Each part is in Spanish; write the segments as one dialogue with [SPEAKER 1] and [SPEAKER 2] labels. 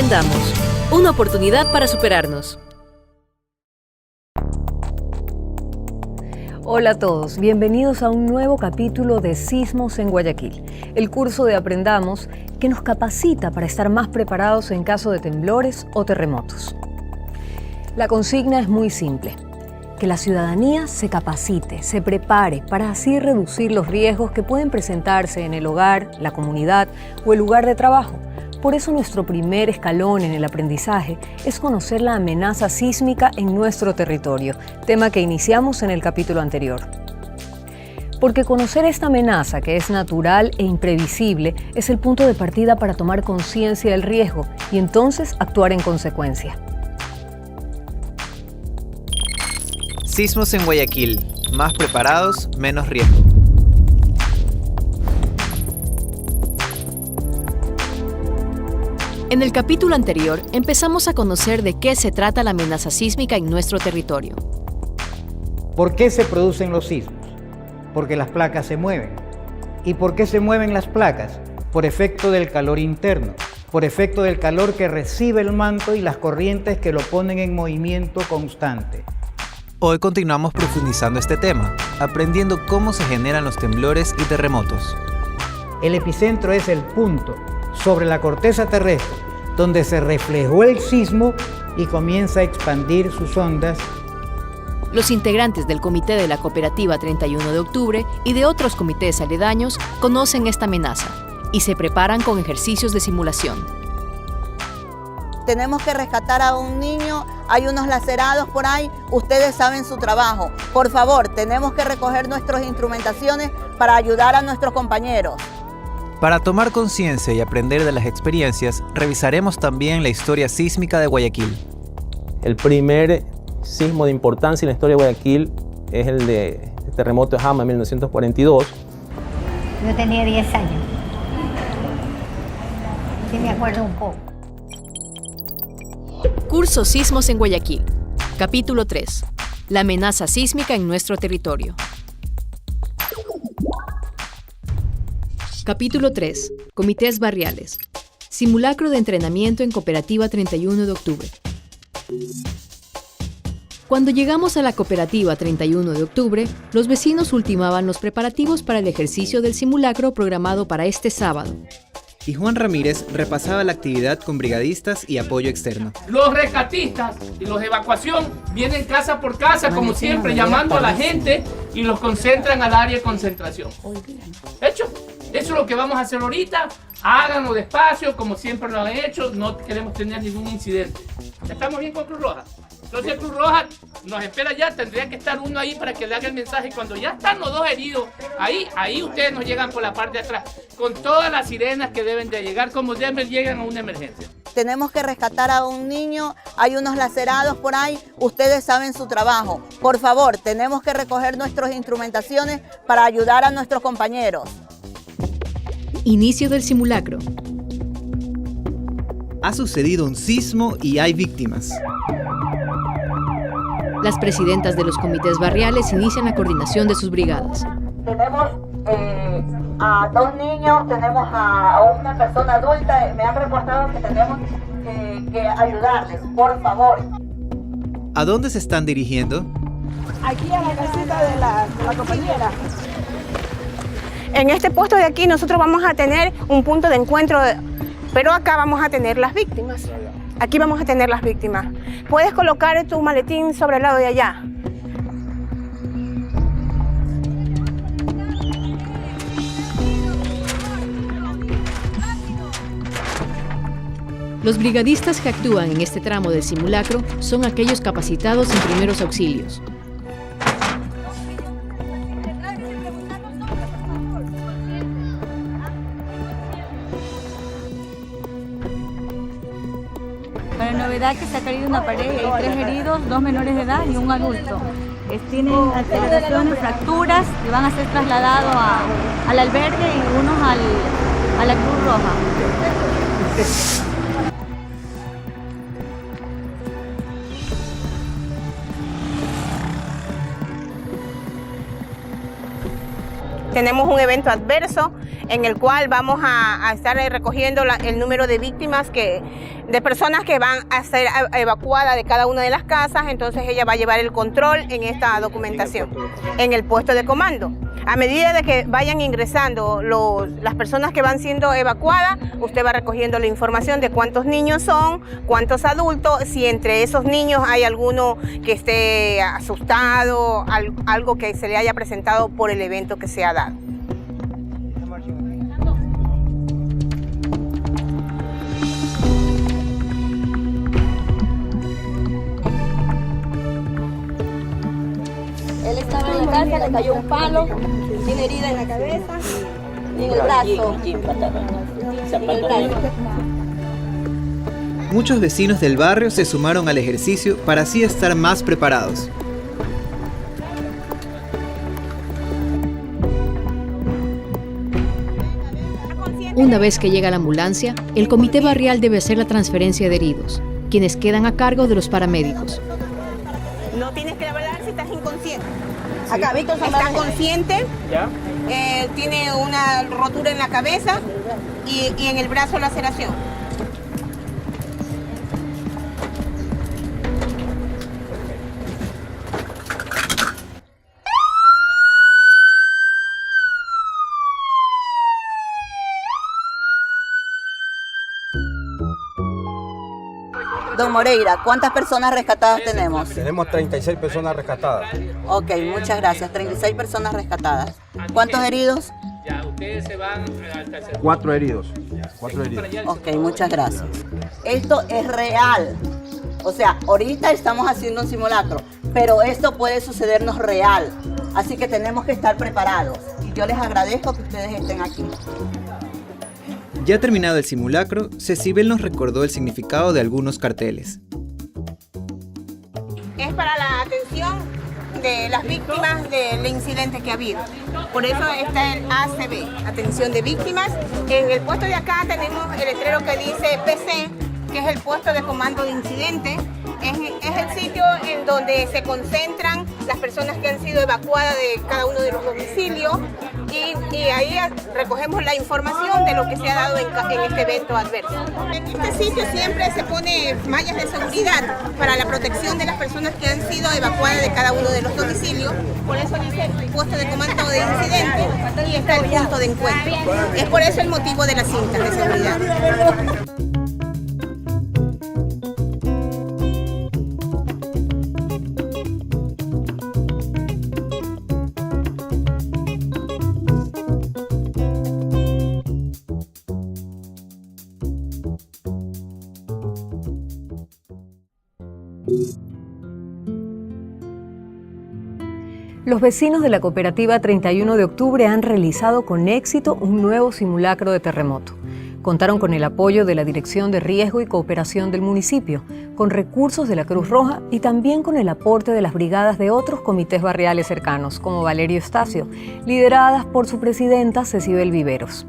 [SPEAKER 1] Aprendamos. Una oportunidad para superarnos.
[SPEAKER 2] Hola a todos, bienvenidos a un nuevo capítulo de Sismos en Guayaquil, el curso de Aprendamos que nos capacita para estar más preparados en caso de temblores o terremotos. La consigna es muy simple: que la ciudadanía se capacite, se prepare para así reducir los riesgos que pueden presentarse en el hogar, la comunidad o el lugar de trabajo. Por eso nuestro primer escalón en el aprendizaje es conocer la amenaza sísmica en nuestro territorio, tema que iniciamos en el capítulo anterior. Porque conocer esta amenaza, que es natural e imprevisible, es el punto de partida para tomar conciencia del riesgo y entonces actuar en consecuencia.
[SPEAKER 3] Sismos en Guayaquil. Más preparados, menos riesgo.
[SPEAKER 1] En el capítulo anterior empezamos a conocer de qué se trata la amenaza sísmica en nuestro territorio.
[SPEAKER 4] ¿Por qué se producen los sismos? Porque las placas se mueven. ¿Y por qué se mueven las placas? Por efecto del calor interno, por efecto del calor que recibe el manto y las corrientes que lo ponen en movimiento constante.
[SPEAKER 3] Hoy continuamos profundizando este tema, aprendiendo cómo se generan los temblores y terremotos.
[SPEAKER 4] El epicentro es el punto sobre la corteza terrestre, donde se reflejó el sismo y comienza a expandir sus ondas.
[SPEAKER 1] Los integrantes del comité de la cooperativa 31 de octubre y de otros comités aledaños conocen esta amenaza y se preparan con ejercicios de simulación.
[SPEAKER 5] Tenemos que rescatar a un niño, hay unos lacerados por ahí, ustedes saben su trabajo. Por favor, tenemos que recoger nuestras instrumentaciones para ayudar a nuestros compañeros.
[SPEAKER 3] Para tomar conciencia y aprender de las experiencias, revisaremos también la historia sísmica de Guayaquil.
[SPEAKER 6] El primer sismo de importancia en la historia de Guayaquil es el terremoto de Jama en 1942.
[SPEAKER 7] Yo tenía 10 años. Sí me acuerdo un poco.
[SPEAKER 1] Curso Sismos en Guayaquil. Capítulo 3. La amenaza sísmica en nuestro territorio. Capítulo 3. Comités barriales. Simulacro de entrenamiento en Cooperativa 31 de octubre. Cuando llegamos a la Cooperativa 31 de octubre, los vecinos ultimaban los preparativos para el ejercicio del simulacro programado para este sábado.
[SPEAKER 3] Y Juan Ramírez repasaba la actividad con brigadistas y apoyo externo.
[SPEAKER 8] Los rescatistas y los de evacuación vienen casa por casa, como siempre, llamando a la gente y los concentran al área de concentración. ¿Hecho? Eso es lo que vamos a hacer ahorita. Háganlo despacio, como siempre lo han hecho. No queremos tener ningún incidente. ¿Estamos bien con Cruz Roja? Entonces Cruz Roja nos espera ya, tendría que estar uno ahí para que le haga el mensaje. Cuando ya están los dos heridos, ahí ustedes nos llegan por la parte de atrás, con todas las sirenas que deben de llegar, como siempre llegan a una emergencia.
[SPEAKER 5] Tenemos que rescatar a un niño, hay unos lacerados por ahí, ustedes saben su trabajo. Por favor, tenemos que recoger nuestras instrumentaciones para ayudar a nuestros compañeros.
[SPEAKER 1] Inicio del simulacro.
[SPEAKER 3] Ha sucedido un sismo y hay víctimas.
[SPEAKER 1] Las presidentas de los comités barriales inician la coordinación de sus brigadas.
[SPEAKER 5] Tenemos a dos niños, tenemos a una persona adulta, me han reportado que tenemos que ayudarles, por favor.
[SPEAKER 3] ¿A dónde se están dirigiendo?
[SPEAKER 9] Aquí a la casita de la compañera. En este puesto de aquí nosotros vamos a tener un punto de encuentro, pero acá vamos a tener las víctimas. Aquí vamos a tener las víctimas. Puedes colocar tu maletín sobre el lado de allá.
[SPEAKER 1] Los brigadistas que actúan en este tramo del simulacro son aquellos capacitados en primeros auxilios.
[SPEAKER 10] Para novedad que se ha caído una pared y hay 3 heridos, 2 menores de edad y un adulto. Tienen alteraciones, fracturas y van a ser trasladados al albergue y unos a la Cruz Roja.
[SPEAKER 9] Tenemos un evento adverso en el cual vamos a estar recogiendo el número de víctimas de personas que van a ser evacuadas de cada una de las casas. Entonces ella va a llevar el control en esta documentación, en el puesto de comando. A medida de que vayan ingresando las personas que van siendo evacuadas, usted va recogiendo la información de cuántos niños son, cuántos adultos, si entre esos niños hay alguno que esté asustado, algo que se le haya presentado por el evento que se ha dado.
[SPEAKER 11] Él estaba en la casa, le cayó un palo, tiene herida en la cabeza y en el brazo.
[SPEAKER 3] Muchos vecinos del barrio se sumaron al ejercicio para así estar más preparados.
[SPEAKER 1] Una vez que llega la ambulancia, el comité barrial debe hacer la transferencia de heridos, quienes quedan a cargo de los paramédicos.
[SPEAKER 9] No tienes que evaluar si estás inconsciente.
[SPEAKER 11] Acá, Víctor
[SPEAKER 9] está consciente,
[SPEAKER 8] ¿Ya?
[SPEAKER 9] Tiene una rotura en la cabeza y en el brazo laceración.
[SPEAKER 5] Don Moreira, ¿cuántas personas rescatadas tenemos?
[SPEAKER 12] Tenemos 36 personas rescatadas.
[SPEAKER 5] Ok, muchas gracias. 36 personas rescatadas. ¿Cuántos heridos?
[SPEAKER 8] Ya, ustedes se van al tercer.
[SPEAKER 12] 4 heridos. 4 heridos.
[SPEAKER 5] Ok, muchas gracias. Esto es real. O sea, ahorita estamos haciendo un simulacro, pero esto puede sucedernos real. Así que tenemos que estar preparados. Y yo les agradezco que ustedes estén aquí.
[SPEAKER 3] Ya terminado el simulacro, Cecibel nos recordó el significado de algunos carteles.
[SPEAKER 9] Es para la atención de las víctimas del incidente que ha habido. Por eso está el ACB, atención de víctimas. En el puesto de acá tenemos el letrero que dice PC, que es el puesto de comando de incidente. Es el sitio en donde se concentran las personas que han sido evacuadas de cada uno de los domicilios y ahí recogemos la información de lo que se ha dado en este evento adverso. En este sitio siempre se pone mallas de seguridad para la protección de las personas que han sido evacuadas de cada uno de los domicilios. Por eso dice puesto de comando de incidente y está el punto de encuentro. Es por eso el motivo de las cintas de seguridad.
[SPEAKER 2] Los vecinos de la cooperativa 31 de octubre han realizado con éxito un nuevo simulacro de terremoto. Contaron con el apoyo de la Dirección de Riesgo y Cooperación del municipio, con recursos de la Cruz Roja y también con el aporte de las brigadas de otros comités barriales cercanos, como Valerio Estacio, lideradas por su presidenta Cecibel Viveros.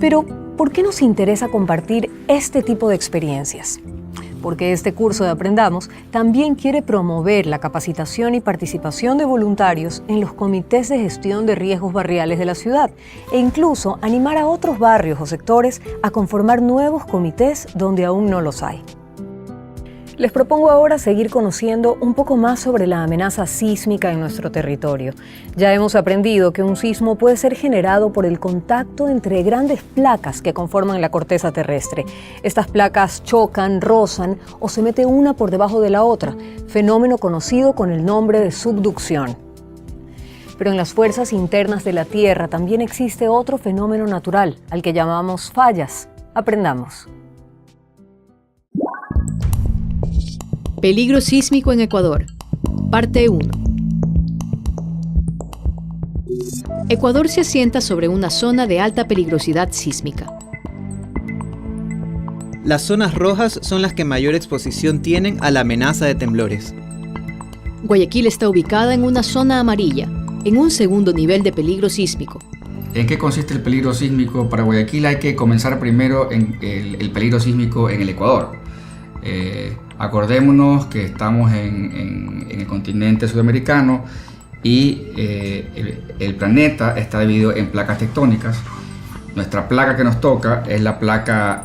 [SPEAKER 2] Pero, ¿por qué nos interesa compartir este tipo de experiencias? Porque este curso de Aprendamos también quiere promover la capacitación y participación de voluntarios en los comités de gestión de riesgos barriales de la ciudad e incluso animar a otros barrios o sectores a conformar nuevos comités donde aún no los hay. Les propongo ahora seguir conociendo un poco más sobre la amenaza sísmica en nuestro territorio. Ya hemos aprendido que un sismo puede ser generado por el contacto entre grandes placas que conforman la corteza terrestre. Estas placas chocan, rozan o se mete una por debajo de la otra, fenómeno conocido con el nombre de subducción. Pero en las fuerzas internas de la Tierra también existe otro fenómeno natural, al que llamamos fallas. Aprendamos.
[SPEAKER 1] Peligro sísmico en Ecuador. Parte 1. Ecuador se asienta sobre una zona de alta peligrosidad sísmica.
[SPEAKER 3] Las zonas rojas son las que mayor exposición tienen a la amenaza de temblores.
[SPEAKER 1] Guayaquil está ubicada en una zona amarilla, en un segundo nivel de peligro sísmico.
[SPEAKER 13] ¿En qué consiste el peligro sísmico para Guayaquil? Hay que comenzar primero en el peligro sísmico en el Ecuador. Acordémonos que estamos en el continente sudamericano y el planeta está dividido en placas tectónicas. Nuestra placa que nos toca es la placa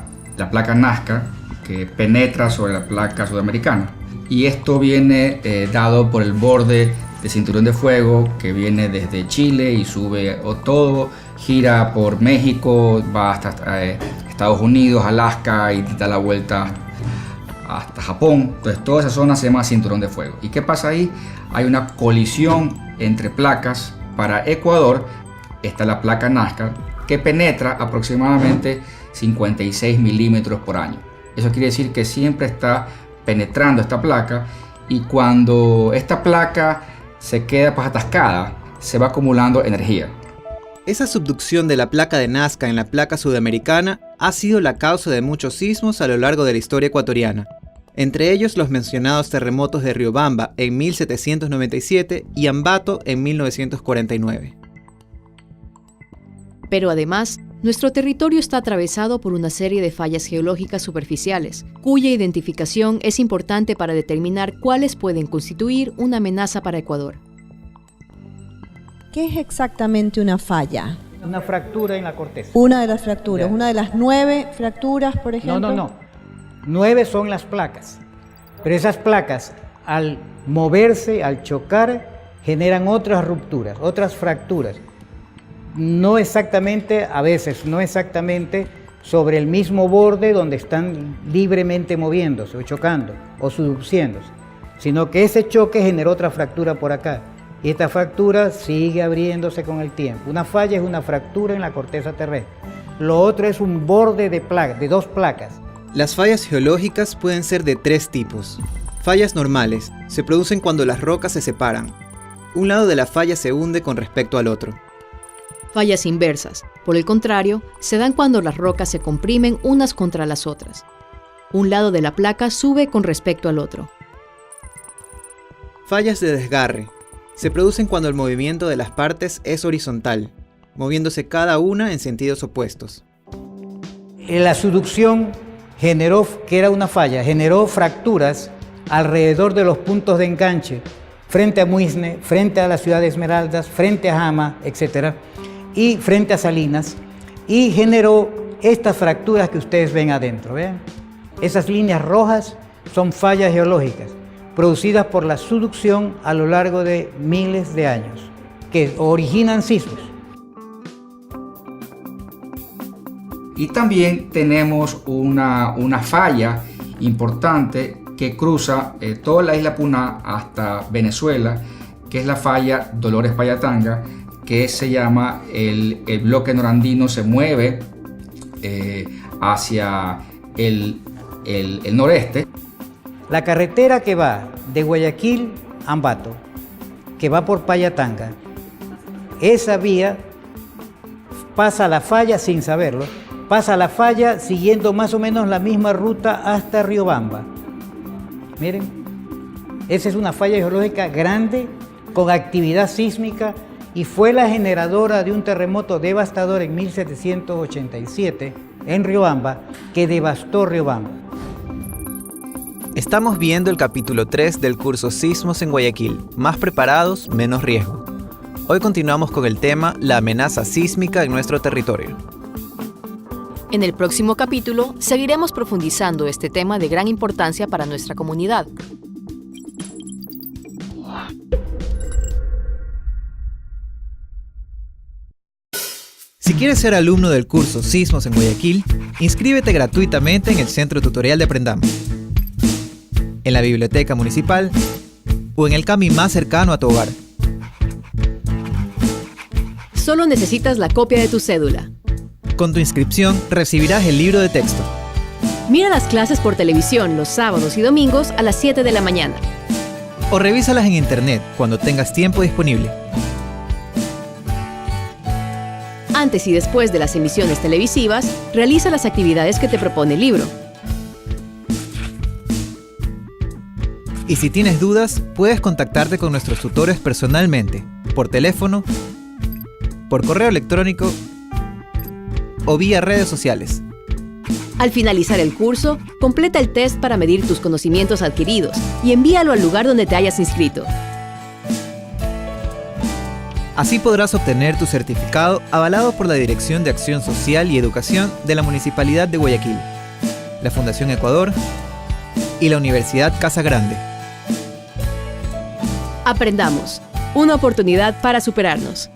[SPEAKER 13] Nazca, que penetra sobre la placa sudamericana, y esto viene dado por el borde de cinturón de fuego que viene desde Chile y sube todo, gira por México, va hasta Estados Unidos, Alaska y da la vuelta hasta Japón. Entonces toda esa zona se llama cinturón de fuego. ¿Y qué pasa ahí? Hay una colisión entre placas. Para Ecuador está la placa Nazca, que penetra aproximadamente 56 milímetros por año. Eso quiere decir que siempre está penetrando esta placa, y cuando esta placa se queda pues atascada, se va acumulando energía.
[SPEAKER 3] Esa subducción de la placa de Nazca en la placa sudamericana ha sido la causa de muchos sismos a lo largo de la historia ecuatoriana, entre ellos los mencionados terremotos de Riobamba en 1797 y Ambato en 1949.
[SPEAKER 1] Pero además, nuestro territorio está atravesado por una serie de fallas geológicas superficiales, cuya identificación es importante para determinar cuáles pueden constituir una amenaza para Ecuador.
[SPEAKER 14] ¿Qué es exactamente una falla?
[SPEAKER 4] Una fractura en la corteza.
[SPEAKER 14] Una de las fracturas, una de las 9 fracturas, por ejemplo.
[SPEAKER 4] No. 9 son las placas, pero esas placas al moverse, al chocar, generan otras rupturas, otras fracturas. No exactamente, a veces, no exactamente sobre el mismo borde donde están libremente moviéndose o chocando o subduciéndose, sino que ese choque generó otra fractura por acá. Y esta fractura sigue abriéndose con el tiempo. Una falla es una fractura en la corteza terrestre. Lo otro es un borde de 2 placas.
[SPEAKER 3] Las fallas geológicas pueden ser de 3 tipos. Fallas normales se producen cuando las rocas se separan. Un lado de la falla se hunde con respecto al otro.
[SPEAKER 1] Fallas inversas, por el contrario, se dan cuando las rocas se comprimen unas contra las otras. Un lado de la placa sube con respecto al otro.
[SPEAKER 3] Fallas de desgarre se producen cuando el movimiento de las partes es horizontal, moviéndose cada una en sentidos opuestos.
[SPEAKER 4] La subducción generó, que era una falla, generó fracturas alrededor de los puntos de enganche, frente a Muisne, frente a la ciudad de Esmeraldas, frente a Jama, etc., y frente a Salinas, y generó estas fracturas que ustedes ven adentro. ¿Vean? Esas líneas rojas son fallas geológicas, producidas por la subducción a lo largo de miles de años, que originan sismos.
[SPEAKER 13] Y también tenemos una falla importante que cruza toda la isla Puná hasta Venezuela, que es la falla Dolores Payatanga, que se llama el bloque norandino se mueve hacia el noreste.
[SPEAKER 4] La carretera que va de Guayaquil a Ambato, que va por Payatanga, esa vía pasa a la falla sin saberlo, pasa a la falla siguiendo más o menos la misma ruta hasta Riobamba. Miren, esa es una falla geológica grande con actividad sísmica y fue la generadora de un terremoto devastador en 1787 en Riobamba que devastó Riobamba.
[SPEAKER 3] Estamos viendo el capítulo 3 del curso Sismos en Guayaquil, más preparados, menos riesgo. Hoy continuamos con el tema La amenaza sísmica en nuestro territorio.
[SPEAKER 1] En el próximo capítulo seguiremos profundizando este tema de gran importancia para nuestra comunidad.
[SPEAKER 3] Si quieres ser alumno del curso Sismos en Guayaquil, inscríbete gratuitamente en el Centro Tutorial de Aprendamos, en la Biblioteca Municipal o en el CAMI más cercano a tu hogar.
[SPEAKER 1] Solo necesitas la copia de tu cédula.
[SPEAKER 3] Con tu inscripción recibirás el libro de texto.
[SPEAKER 1] Mira las clases por televisión los sábados y domingos a las 7 de la mañana.
[SPEAKER 3] O revísalas en internet cuando tengas tiempo disponible.
[SPEAKER 1] Antes y después de las emisiones televisivas, realiza las actividades que te propone el libro.
[SPEAKER 3] Y si tienes dudas, puedes contactarte con nuestros tutores personalmente, por teléfono, por correo electrónico o vía redes sociales.
[SPEAKER 1] Al finalizar el curso, completa el test para medir tus conocimientos adquiridos y envíalo al lugar donde te hayas inscrito.
[SPEAKER 3] Así podrás obtener tu certificado avalado por la Dirección de Acción Social y Educación de la Municipalidad de Guayaquil, la Fundación Ecuador y la Universidad Casa Grande.
[SPEAKER 1] Aprendamos. Una oportunidad para superarnos.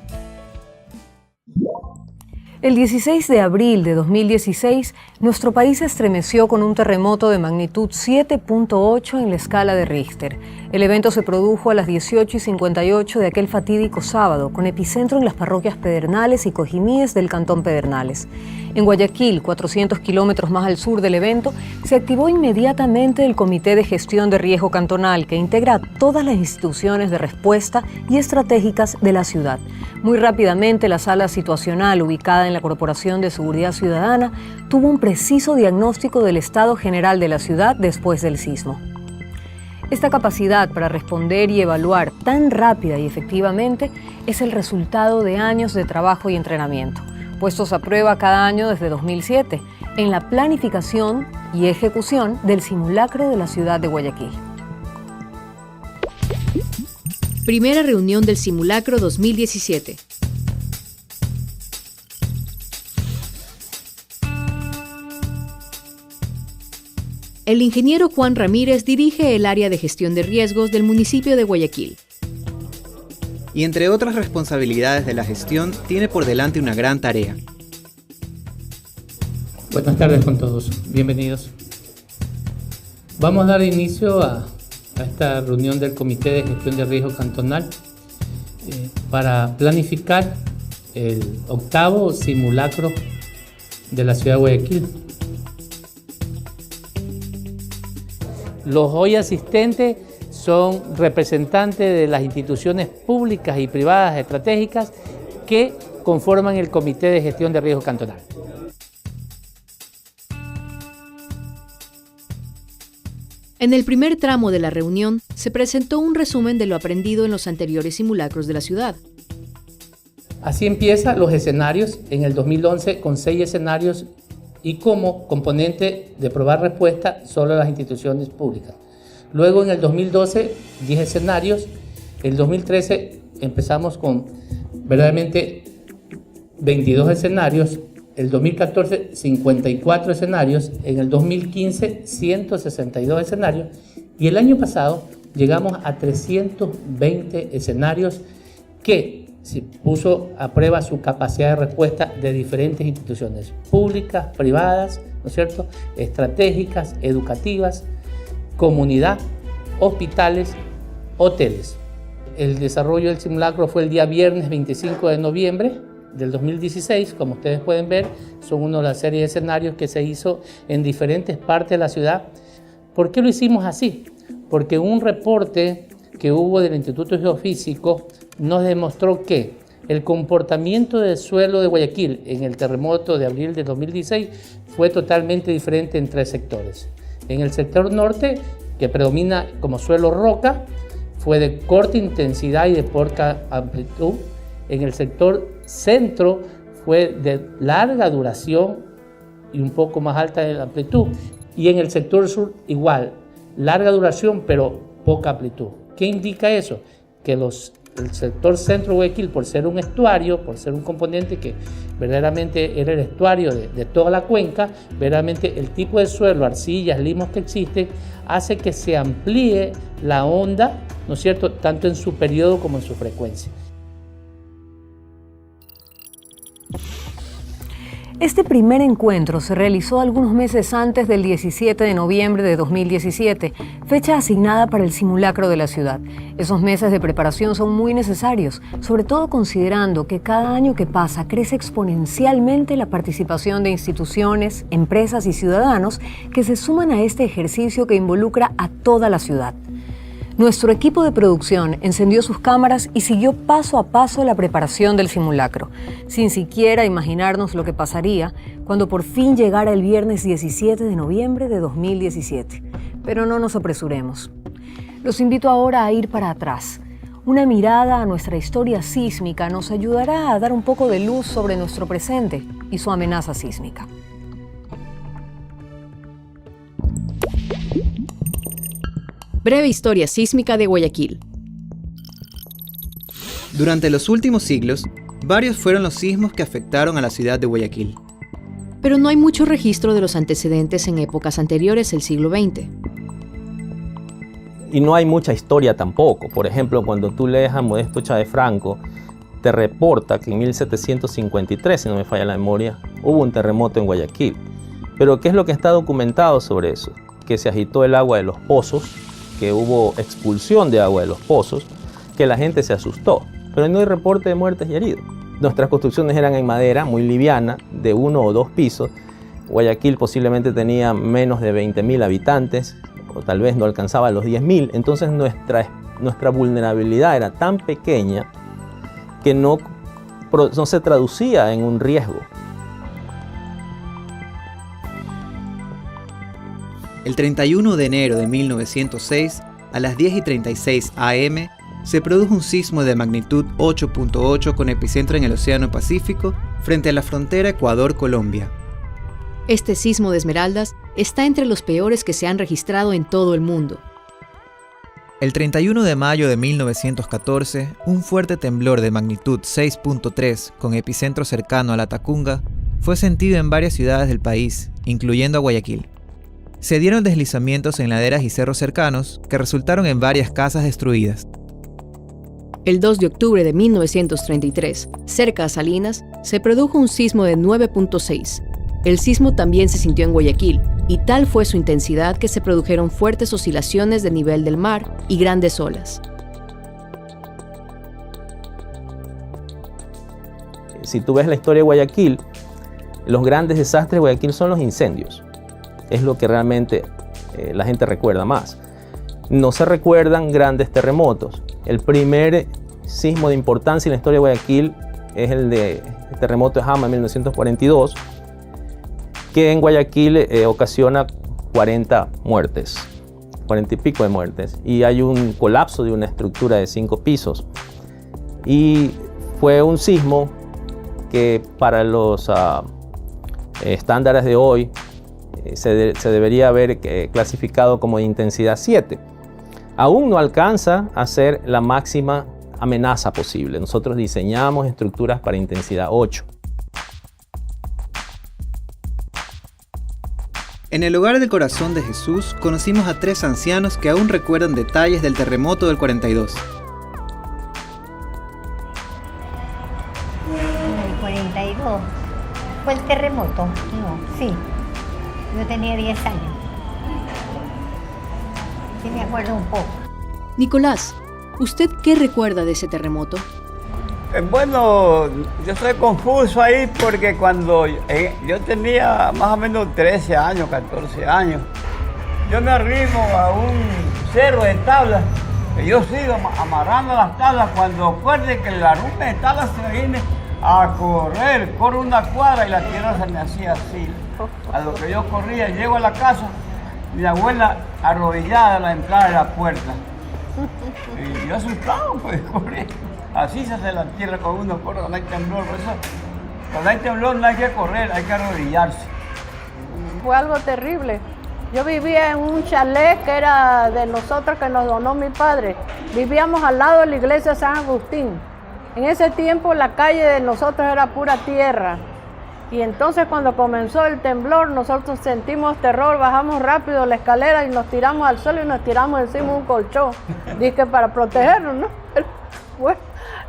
[SPEAKER 2] El 16 de abril de 2016, nuestro país se estremeció con un terremoto de magnitud 7.8 en la escala de Richter. El evento se produjo a las 18:58 de aquel fatídico sábado, con epicentro en las parroquias Pedernales y Cojimíes del cantón Pedernales. En Guayaquil, 400 kilómetros más al sur del evento, se activó inmediatamente el Comité de Gestión de Riesgo Cantonal, que integra a todas las instituciones de respuesta y estratégicas de la ciudad. Muy rápidamente, la sala situacional, ubicada en la Corporación de Seguridad Ciudadana, tuvo un preciso diagnóstico del estado general de la ciudad después del sismo. Esta capacidad para responder y evaluar tan rápida y efectivamente es el resultado de años de trabajo y entrenamiento, puestos a prueba cada año desde 2007, en la planificación y ejecución del simulacro de la ciudad de Guayaquil.
[SPEAKER 1] Primera reunión del simulacro 2017. El ingeniero Juan Ramírez dirige el área de gestión de riesgos del municipio de Guayaquil.
[SPEAKER 3] Y entre otras responsabilidades de la gestión, tiene por delante una gran tarea.
[SPEAKER 8] Buenas tardes con todos, bienvenidos. Vamos a dar inicio a esta reunión del Comité de Gestión de Riesgo Cantonal para planificar el 8º simulacro de la ciudad de Guayaquil. Los hoy asistentes son representantes de las instituciones públicas y privadas estratégicas que conforman el Comité de Gestión de Riesgo Cantonal.
[SPEAKER 1] En el primer tramo de la reunión se presentó un resumen de lo aprendido en los anteriores simulacros de la ciudad.
[SPEAKER 8] Así empiezan los escenarios en el 2011 con 6 escenarios y como componente de probar respuesta solo las instituciones públicas. Luego en el 2012 10 escenarios, en el 2013 empezamos con verdaderamente 22 escenarios, el 2014 54 escenarios, en el 2015 162 escenarios y el año pasado llegamos a 320 escenarios que se puso a prueba su capacidad de respuesta de diferentes instituciones públicas, privadas, ¿no es cierto?, estratégicas, educativas, comunidad, hospitales, hoteles. El desarrollo del simulacro fue el día viernes 25 de noviembre del 2016, como ustedes pueden ver, son una de las series de escenarios que se hizo en diferentes partes de la ciudad. ¿Por qué lo hicimos así? Porque un reporte que hubo del Instituto Geofísico nos demostró que el comportamiento del suelo de Guayaquil en el terremoto de abril de 2016 fue totalmente diferente en 3 sectores. En el sector norte, que predomina como suelo roca, fue de corta intensidad y de poca amplitud. En el sector centro fue de larga duración y un poco más alta de amplitud. Y en el sector sur igual, larga duración pero poca amplitud. ¿Qué indica eso? Que el sector centro de Guayaquil, por ser un estuario, por ser un componente que verdaderamente era el estuario de toda la cuenca, verdaderamente el tipo de suelo, arcillas, limos que existen, hace que se amplíe la onda, ¿no es cierto?, tanto en su periodo como en su frecuencia.
[SPEAKER 2] Este primer encuentro se realizó algunos meses antes del 17 de noviembre de 2017, fecha asignada para el simulacro de la ciudad. Esos meses de preparación son muy necesarios, sobre todo considerando que cada año que pasa crece exponencialmente la participación de instituciones, empresas y ciudadanos que se suman a este ejercicio que involucra a toda la ciudad. Nuestro equipo de producción encendió sus cámaras y siguió paso a paso la preparación del simulacro, sin siquiera imaginarnos lo que pasaría cuando por fin llegara el viernes 17 de noviembre de 2017. Pero no nos apresuremos. Los invito ahora a ir para atrás. Una mirada a nuestra historia sísmica nos ayudará a dar un poco de luz sobre nuestro presente y su amenaza sísmica.
[SPEAKER 1] Breve historia sísmica de Guayaquil.
[SPEAKER 3] Durante los últimos siglos, varios fueron los sismos que afectaron a la ciudad de Guayaquil.
[SPEAKER 1] Pero no hay mucho registro de los antecedentes en épocas anteriores al siglo XX.
[SPEAKER 6] Y no hay mucha historia tampoco. Por ejemplo, cuando tú lees a Modesto Chávez Franco, te reporta que en 1753, si no me falla la memoria, hubo un terremoto en Guayaquil. Pero ¿qué es lo que está documentado sobre eso? Que se agitó el agua de los pozos, que hubo expulsión de agua de los pozos, que la gente se asustó. Pero no hay reporte de muertes y heridos. Nuestras construcciones eran en madera, muy liviana, de 1 o 2 pisos. Guayaquil posiblemente tenía menos de 20.000 habitantes, o tal vez no alcanzaba los 10.000. Entonces nuestra vulnerabilidad era tan pequeña que no se traducía en un riesgo.
[SPEAKER 3] El 31 de enero de 1906, a las 10:36 am, se produjo un sismo de magnitud 8.8 con epicentro en el Océano Pacífico, frente a la frontera Ecuador-Colombia.
[SPEAKER 1] Este sismo de Esmeraldas está entre los peores que se han registrado en todo el mundo.
[SPEAKER 3] El 31 de mayo de 1914, un fuerte temblor de magnitud 6.3 con epicentro cercano a La Tacunga fue sentido en varias ciudades del país, incluyendo a Guayaquil. Se dieron deslizamientos en laderas y cerros cercanos que resultaron en varias casas destruidas.
[SPEAKER 1] El 2 de octubre de 1933, cerca a Salinas, se produjo un sismo de 9.6. El sismo también se sintió en Guayaquil, y tal fue su intensidad que se produjeron fuertes oscilaciones del nivel del mar y grandes olas.
[SPEAKER 6] Si tú ves la historia de Guayaquil, los grandes desastres de Guayaquil son los incendios. Es lo que realmente la gente recuerda más. No se recuerdan grandes terremotos. El primer sismo de importancia en la historia de Guayaquil es el terremoto de Jama en 1942, que en Guayaquil ocasiona 40 muertes, 40 y pico de muertes, y hay un colapso de una estructura de 5 pisos. Y fue un sismo que para los estándares de hoy se debería haber clasificado como de intensidad 7. Aún no alcanza a ser la máxima amenaza posible. Nosotros diseñamos estructuras para intensidad 8.
[SPEAKER 3] En el Hogar del Corazón de Jesús conocimos a 3 ancianos que aún recuerdan detalles del terremoto del 42.
[SPEAKER 7] En el 42 fue el terremoto. No, sí. Yo tenía 10 años. Sí me acuerdo un poco.
[SPEAKER 1] Nicolás, ¿usted qué recuerda de ese terremoto?
[SPEAKER 15] Bueno, yo estoy confuso ahí porque cuando yo tenía más o menos 13 años, 14 años, yo me arrimo a un cerro de tablas, que yo sigo amarrando las tablas cuando recuerde que la rumba de tablas se viene a correr, corro una cuadra y la tierra se me hacía así. A lo que yo corría, llego a la casa, mi abuela arrodillada a la entrada de la puerta. Y yo asustado, pues corrí. Así se hace la tierra cuando uno corre, cuando hay temblor. Por eso, cuando hay temblor no hay que correr, hay que arrodillarse.
[SPEAKER 16] Fue algo terrible. Yo vivía en un chalet que era de nosotros, que nos donó mi padre. Vivíamos al lado de la iglesia San Agustín. En ese tiempo la calle de nosotros era pura tierra. Y entonces cuando comenzó el temblor, nosotros sentimos terror, bajamos rápido la escalera y nos tiramos al suelo y nos tiramos encima de un colchón. Dije para protegernos, ¿no? Pero, bueno,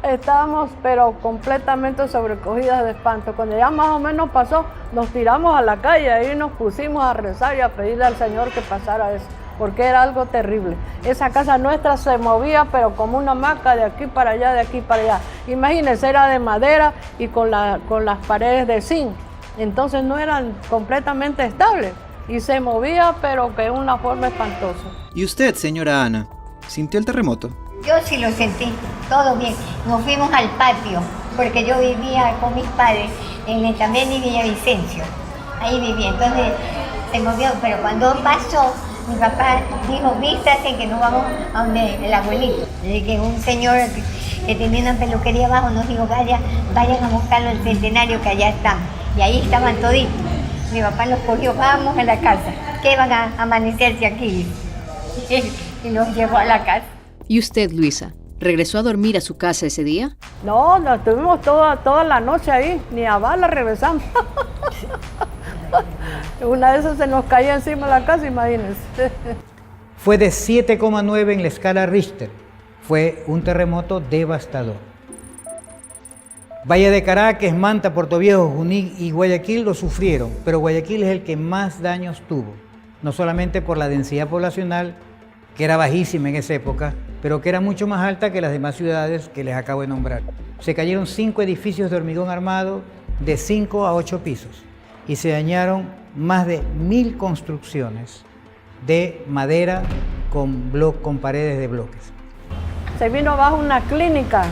[SPEAKER 16] estábamos pero completamente sobrecogidas de espanto. Cuando ya más o menos pasó, nos tiramos a la calle y nos pusimos a rezar y a pedirle al Señor que pasara eso, porque era algo terrible. Esa casa nuestra se movía, pero como una hamaca de aquí para allá, de aquí para allá. Imagínense, era de madera y con las paredes de zinc. Entonces no eran completamente estables y se movía, pero que de una forma espantosa.
[SPEAKER 3] ¿Y usted, señora Ana, sintió el terremoto?
[SPEAKER 7] Yo sí lo sentí, todo bien. Nos fuimos al patio, porque yo vivía con mis padres en Letamén y Villavicencio. Ahí vivía, entonces se movió, pero cuando pasó, mi papá dijo, vístase que no vamos a donde el abuelito. Y que un señor que tenía una peluquería abajo nos dijo, vayan a buscarlo al Centenario, que allá están. Y ahí estaban toditos. Mi papá los cogió, vamos a la casa, que van a amanecerse aquí. Y nos llevó a la casa.
[SPEAKER 1] ¿Y usted, Luisa, ¿Regresó a dormir a su casa ese día?
[SPEAKER 16] No, nos estuvimos toda la noche ahí, ni a bala regresamos. Una de esas se nos caía encima de la casa, imagínense.
[SPEAKER 4] Fue de 7,9 en la escala Richter. Fue un terremoto devastador. Valle de Caracas, Manta, Puerto Viejo, Junín y Guayaquil lo sufrieron, pero Guayaquil es el que más daños tuvo, no solamente por la densidad poblacional, que era bajísima en esa época, pero que era mucho más alta que las demás ciudades que les acabo de nombrar. Se cayeron 5 edificios de hormigón armado de 5 a 8 pisos y se dañaron más de 1000 construcciones de madera con paredes de bloques.
[SPEAKER 16] Se vino abajo una clínica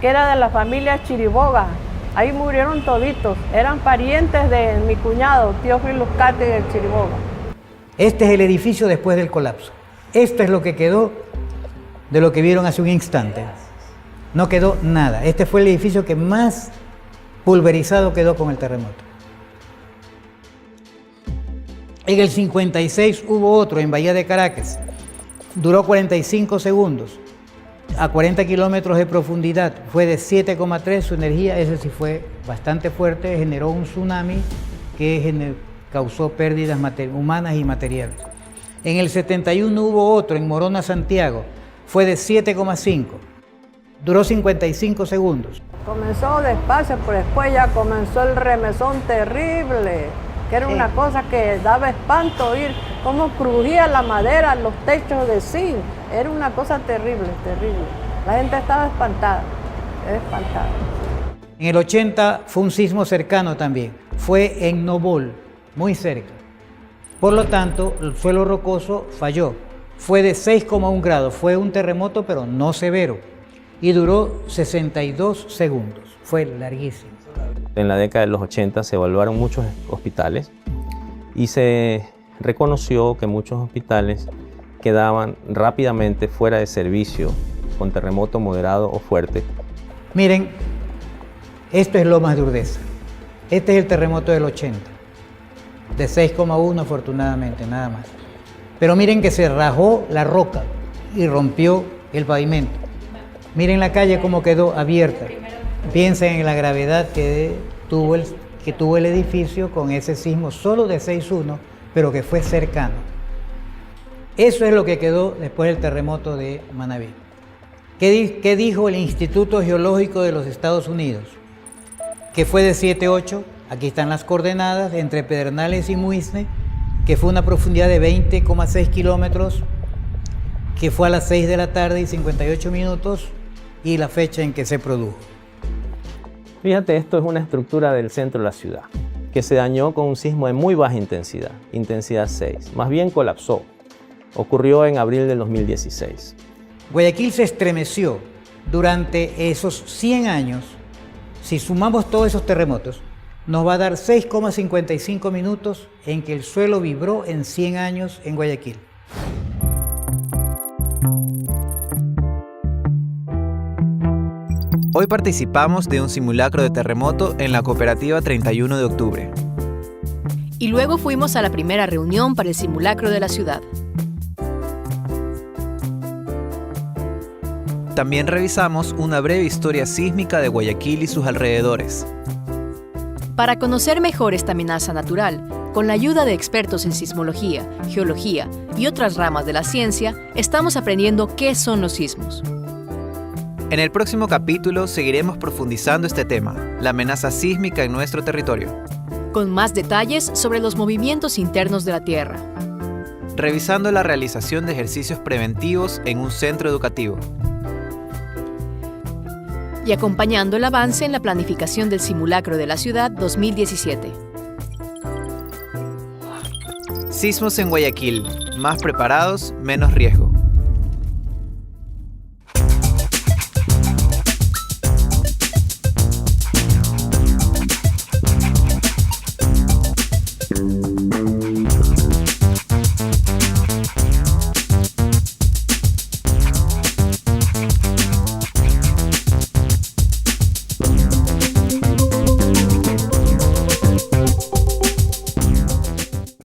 [SPEAKER 16] que era de la familia Chiriboga. Ahí murieron toditos. Eran parientes de mi cuñado, Teófilo Cate del Chiriboga.
[SPEAKER 4] Este es el edificio después del colapso. Esto es lo que quedó de lo que vieron hace un instante. No quedó nada. Este fue el edificio que más pulverizado quedó con el terremoto. En el 56 hubo otro en Bahía de Caracas. Duró 45 segundos. A 40 kilómetros de profundidad, fue de 7,3 su energía, ese sí fue bastante fuerte, generó un tsunami que causó pérdidas humanas y materiales. En el 71 hubo otro en Morona, Santiago, fue de 7,5, duró 55 segundos.
[SPEAKER 16] Comenzó despacio, pero después ya comenzó el remesón terrible, que era una cosa que daba espanto oír cómo crujía la madera, los techos de zinc. Era una cosa terrible, terrible. La gente estaba espantada, espantada.
[SPEAKER 4] En el 80 fue un sismo cercano también. Fue en Nobol, muy cerca. Por lo tanto, el suelo rocoso falló. Fue de 6,1 grados. Fue un terremoto, pero no severo. Y duró 62 segundos. Fue larguísimo.
[SPEAKER 6] En la década de los 80 se evaluaron muchos hospitales y se reconoció que muchos hospitales quedaban rápidamente fuera de servicio con terremoto moderado o fuerte.
[SPEAKER 4] Miren, esto es Lomas de Urdesa. Este es el terremoto del 80, de 6,1 afortunadamente, nada más. Pero miren que se rajó la roca y rompió el pavimento. Miren la calle cómo quedó abierta. Piensen en la gravedad que tuvo el edificio con ese sismo solo de 6,1, pero que fue cercano. Eso es lo que quedó después del terremoto de Manabí. ¿Qué dijo el Instituto Geológico de los Estados Unidos? Que fue de 7,8, aquí están las coordenadas, entre Pedernales y Muisne, que fue una profundidad de 20,6 kilómetros, que fue a las 6 de la tarde y 58 minutos, y la fecha en que se produjo.
[SPEAKER 6] Fíjate, esto es una estructura del centro de la ciudad, que se dañó con un sismo de muy baja intensidad, intensidad 6, más bien colapsó. Ocurrió en abril del 2016.
[SPEAKER 4] Guayaquil se estremeció durante esos 100 años. Si sumamos todos esos terremotos, nos va a dar 6,55 minutos en que el suelo vibró en 100 años en Guayaquil.
[SPEAKER 3] Hoy participamos de un simulacro de terremoto en la cooperativa 31 de octubre.
[SPEAKER 1] Y luego fuimos a la primera reunión para el simulacro de la ciudad.
[SPEAKER 3] También revisamos una breve historia sísmica de Guayaquil y sus alrededores.
[SPEAKER 1] Para conocer mejor esta amenaza natural, con la ayuda de expertos en sismología, geología y otras ramas de la ciencia, estamos aprendiendo qué son los sismos.
[SPEAKER 3] En el próximo capítulo seguiremos profundizando este tema, la amenaza sísmica en nuestro territorio.
[SPEAKER 1] Con más detalles sobre los movimientos internos de la Tierra.
[SPEAKER 3] Revisando la realización de ejercicios preventivos en un centro educativo.
[SPEAKER 1] Y acompañando el avance en la planificación del simulacro de la ciudad 2017.
[SPEAKER 3] Sismos en Guayaquil. Más preparados, menos riesgo.